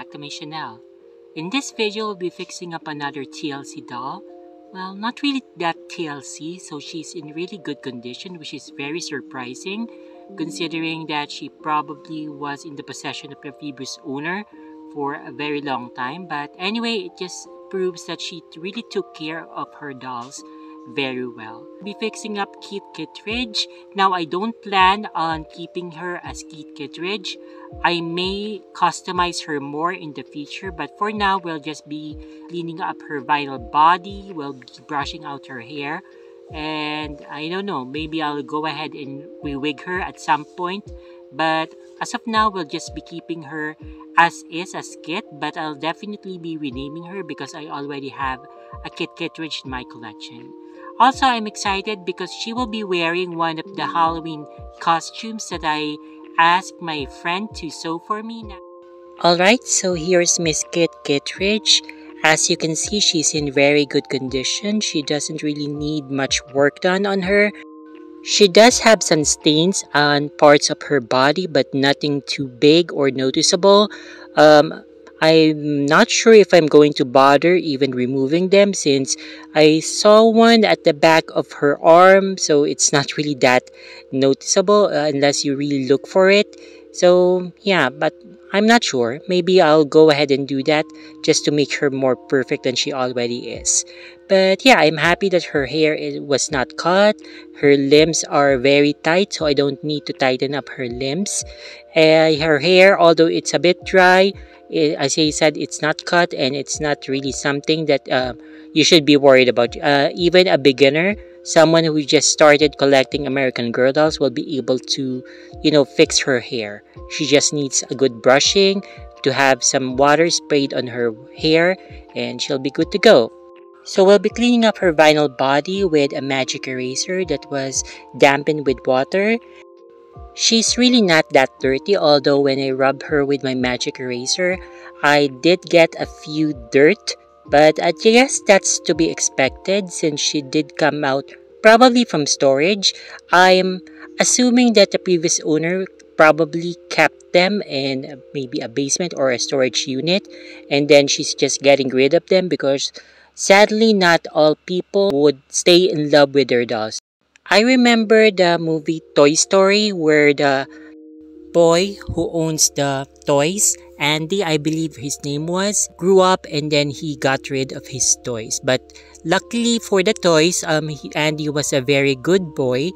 back to my channel. In this video, we'll be fixing up another TLC doll. Well, not really that TLC, so she's in really good condition, which is very surprising considering that she probably was in the possession of a previous owner for a very long time. But anyway, it just proves that she really took care of her dolls very well. Be fixing up Keith Kittredge. Now, I don't plan on keeping her as Keith Kittredge. I may customize her more in the future, but for now, we'll just be cleaning up her vinyl body. We'll be brushing out her hair. And I don't know, maybe I'll go ahead and re-wig her at some point. But as of now, we'll just be keeping her as is, as Kit. But I'll definitely be renaming her because I already have a Kit Kittredge in my collection. Also, I'm excited because she will be wearing one of the Halloween costumes that I asked my friend to sew for me now. Alright, so here's Miss Kit Kittredge. As you can see, she's in very good condition. She doesn't really need much work done on her. She does have some stains on parts of her body, but nothing too big or noticeable. I'm not sure if I'm going to bother even removing them since I saw one at the back of her arm, so it's not really that noticeable unless you really look for it. So yeah, but I'm not sure. Maybe I'll go ahead and do that just to make her more perfect than she already is. But yeah, I'm happy that her hair was not cut. Her limbs are very tight, so I don't need to tighten up her limbs. Her hair, although it's a bit dry, as I said, it's not cut and it's not really something that you should be worried about. Even a beginner, someone who just started collecting American Girl dolls will be able to, fix her hair. She just needs a good brushing, to have some water sprayed on her hair, and she'll be good to go. So we'll be cleaning up her vinyl body with a magic eraser that was dampened with water. She's really not that dirty, although when I rub her with my magic eraser, I did get a few dirt, but I guess that's to be expected since she did come out probably from storage. I'm assuming that the previous owner probably kept them in maybe a basement or a storage unit, and then she's just getting rid of them because sadly not all people would stay in love with their dolls. I remember the movie Toy Story where the boy who owns the toys, Andy, I believe his name was, grew up and then he got rid of his toys. But luckily for the toys, Andy was a very good boy.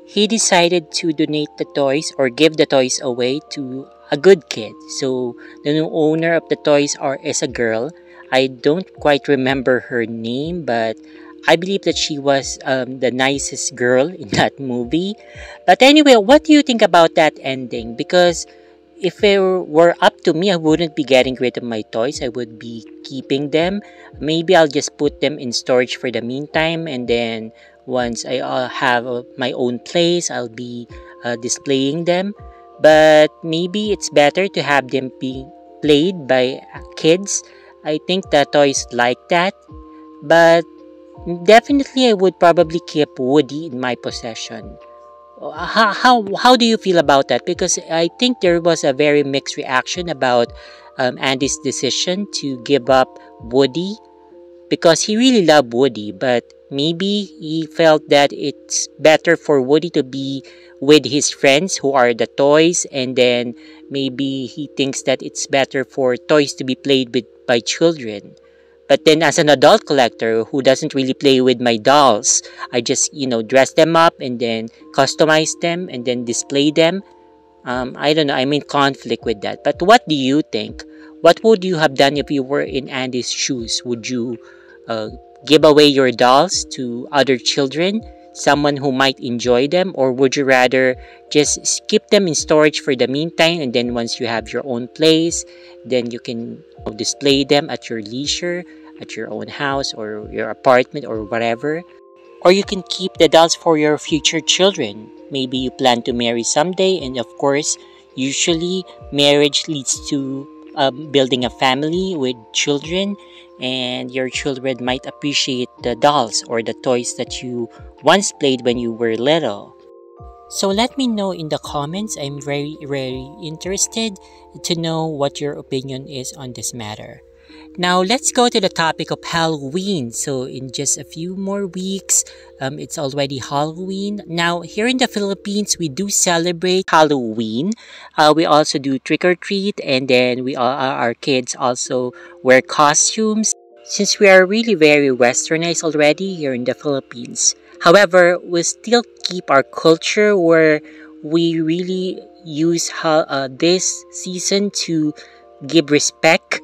He decided to donate the toys or give the toys away to a good kid. So the new owner of the toys is a girl. I don't quite remember her name, but I believe that she was the nicest girl in that movie. But anyway, what do you think about that ending? Because if it were up to me, I wouldn't be getting rid of my toys. I would be keeping them. Maybe I'll just put them in storage for the meantime. And then once I have my own place, I'll be displaying them. But maybe it's better to have them be played by kids. I think the toys like that. But definitely, I would probably keep Woody in my possession. How do you feel about that? Because I think there was a very mixed reaction about Andy's decision to give up Woody because he really loved Woody, but maybe he felt that it's better for Woody to be with his friends who are the toys, and then maybe he thinks that it's better for toys to be played with by children. But then as an adult collector who doesn't really play with my dolls, I just, dress them up and then customize them and then display them. I don't know, I'm in conflict with that. But what do you think? What would you have done if you were in Andy's shoes? Would you give away your dolls to other children, someone who might enjoy them? Or would you rather just keep them in storage for the meantime, and then once you have your own place, then you can display them at your leisure, at your own house or your apartment or whatever? Or you can keep the dolls for your future children. Maybe you plan to marry someday, and of course, usually marriage leads to building a family with children, and your children might appreciate the dolls or the toys that you once played when you were little. So let me know in the comments. I'm very, very interested to know what your opinion is on this matter. Now let's go to the topic of Halloween. So in just a few more weeks, it's already Halloween. Now here in the Philippines, we do celebrate Halloween. We also do trick or treat, and then our kids also wear costumes. Since we are really very westernized already here in the Philippines. However, we still keep our culture where we really use this season to give respect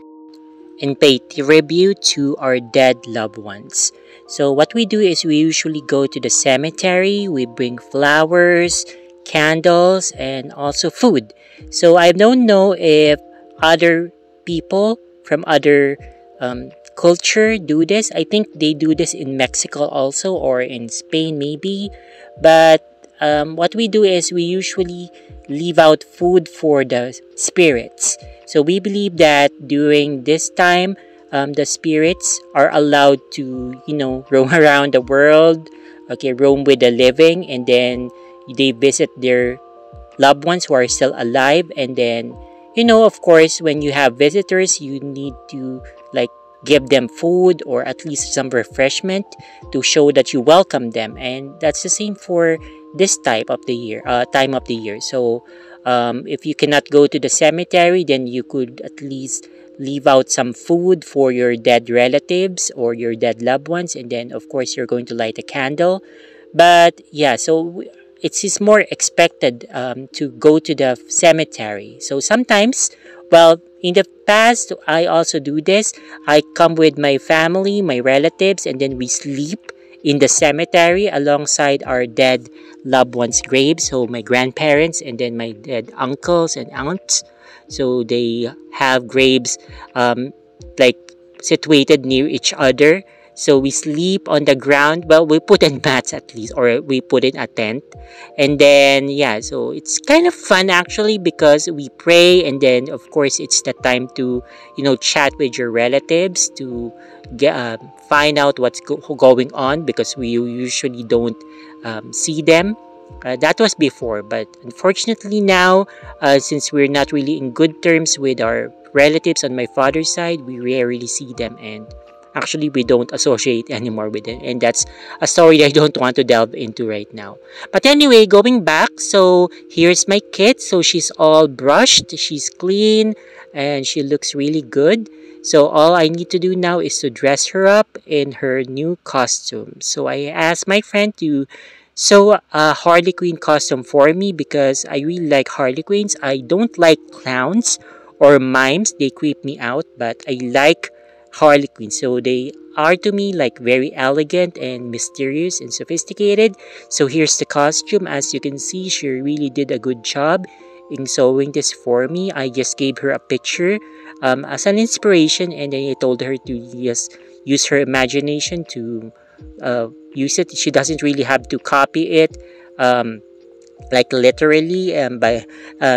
and pay tribute to our dead loved ones. So what we do is we usually go to the cemetery, we bring flowers, candles, and also food. So I don't know if other people from other culture do this. I think they do this in Mexico also, or in Spain maybe. But what we do is we usually leave out food for the spirits. So we believe that during this time, the spirits are allowed to, roam around the world, okay, roam with the living, and then they visit their loved ones who are still alive. And then, of course, when you have visitors, you need to like give them food or at least some refreshment to show that you welcome them. And that's the same for this time of the year. So if you cannot go to the cemetery, then you could at least leave out some food for your dead relatives or your dead loved ones, and then of course you're going to light a candle. But yeah, so it's more expected to go to the cemetery. So sometimes, well, in the past, I also do this. I come with my family, my relatives, and then we sleep in the cemetery alongside our dead loved ones' graves. So my grandparents and then my dead uncles and aunts. So they have graves like situated near each other. So we sleep on the ground. Well, we put in mats at least, or we put in a tent. And then, yeah, so it's kind of fun actually because we pray. And then, of course, it's the time to, chat with your relatives to find out what's going on because we usually don't see them. That was before, but unfortunately now, since we're not really in good terms with our relatives on my father's side, we rarely see them, and actually we don't associate anymore with them. And that's a story that I don't want to delve into right now. But anyway, going back, so here's my kit. So she's all brushed, she's clean, and she looks really good. So all I need to do now is to dress her up in her new costume. So I asked my friend to sew a Harley Quinn costume for me because I really like Harley Quinns. I don't like clowns or mimes. They creep me out, but I like Harley Quinn. So they are to me like very elegant and mysterious and sophisticated. So here's the costume. As you can see, she really did a good job in sewing this for me. I just gave her a picture as an inspiration, and then I told her to just use her imagination to use it. She doesn't really have to copy it like literally, but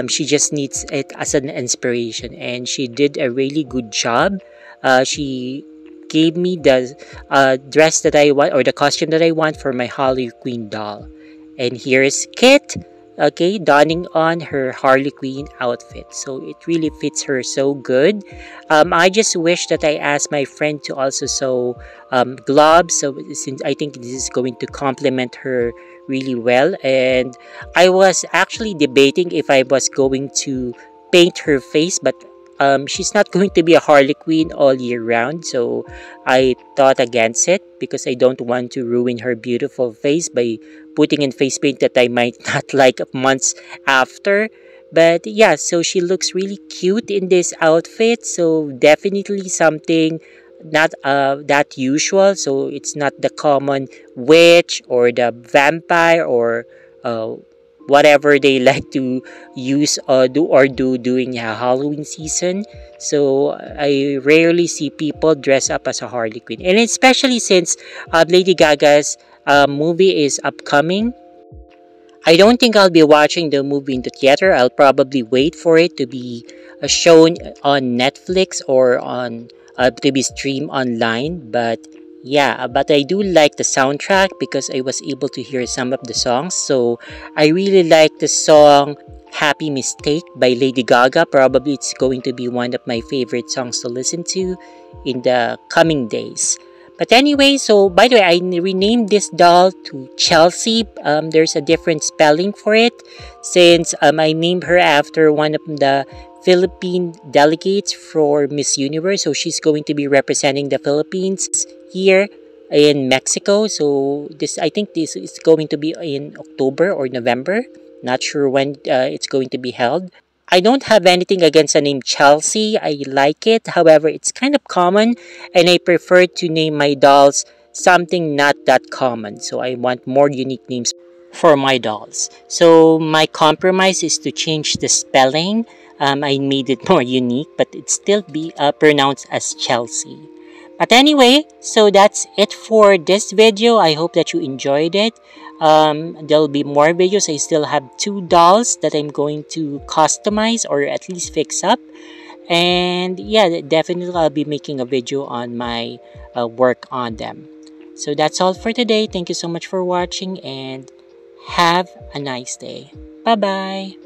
she just needs it as an inspiration, and she did a really good job. She gave me the dress that I want, or the costume that I want for my Harley Quinn doll. And here's Kit, okay, donning on her Harley Quinn outfit. So it really fits her so good. I just wish that I asked my friend to also sew gloves. So since I think this is going to complement her really well. And I was actually debating if I was going to paint her face, but she's not going to be a Harley Quinn all year round, so I thought against it because I don't want to ruin her beautiful face by putting in face paint that I might not like months after. But yeah, so she looks really cute in this outfit, so definitely something not that usual. So it's not the common witch or the vampire or whatever they like to use do during Halloween season. So I rarely see people dress up as a Harley Quinn, and especially since Lady Gaga's movie is upcoming. I don't think I'll be watching the movie in the theater. I'll probably wait for it to be shown on Netflix or on to be streamed online. But Yeah, but I do like the soundtrack because I was able to hear some of the songs. So I really like the song Happy Mistake by Lady Gaga. Probably it's going to be one of my favorite songs to listen to in the coming days. But anyway, so by the way, I renamed this doll to Chelsea. There's a different spelling for it since I named her after one of the Philippine delegates for Miss Universe. So she's going to be representing the Philippines here in Mexico. So this, I think this is going to be in October or November. Not sure when it's going to be held. I don't have anything against the name Chelsea. I like it. However, it's kind of common and I prefer to name my dolls something not that common. So I want more unique names for my dolls. So my compromise is to change the spelling. I made it more unique, but it still be pronounced as Chelsea. But anyway, so that's it for this video. I hope that you enjoyed it. There'll be more videos. I still have 2 dolls that I'm going to customize or at least fix up. And yeah, definitely I'll be making a video on my work on them. So that's all for today. Thank you so much for watching and have a nice day. Bye-bye.